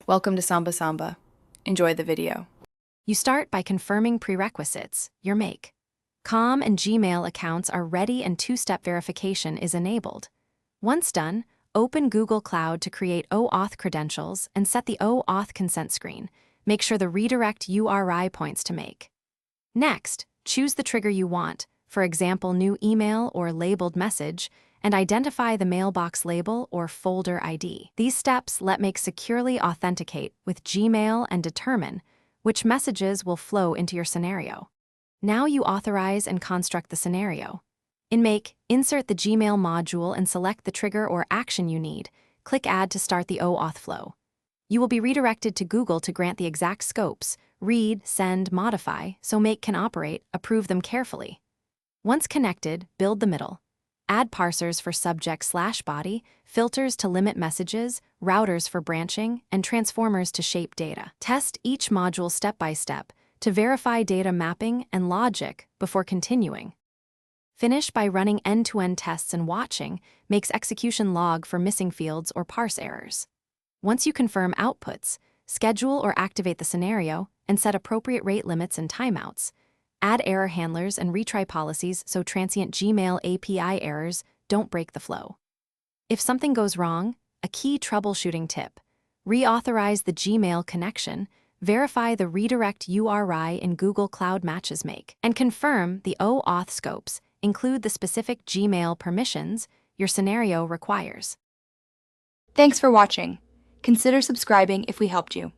Welcome to Samba Samba. Enjoy the video. You start by confirming prerequisites, your make. Com and Gmail accounts are ready and two-step verification is enabled. Once done, open Google Cloud to create OAuth credentials and set the OAuth consent screen. Make sure the redirect URI points to make. Next, choose the trigger you want, for example, new email or labeled message, and identify the mailbox label or folder ID. These steps let Make securely authenticate with Gmail and determine which messages will flow into your scenario. Now you authorize and construct the scenario. In Make, insert the Gmail module and select the trigger or action you need. Click Add to start the OAuth flow. You will be redirected to Google to grant the exact scopes, read, send, modify, so Make can operate, approve them carefully. Once connected, build the middle. Add parsers for subject/body, filters to limit messages, routers for branching, and transformers to shape data. Test each module step by step to verify data mapping and logic before continuing. Finish by running end-to-end tests and watching Make's execution log for missing fields or parse errors. Once you confirm outputs, schedule or activate the scenario and set appropriate rate limits and timeouts. Add error handlers and retry policies so transient Gmail API errors don't break the flow. If something goes wrong, a key troubleshooting tip: reauthorize the Gmail connection, verify the redirect URI in Google Cloud matches Make, and confirm the OAuth scopes include the specific Gmail permissions your scenario requires. Thanks for watching. Consider subscribing if we helped you.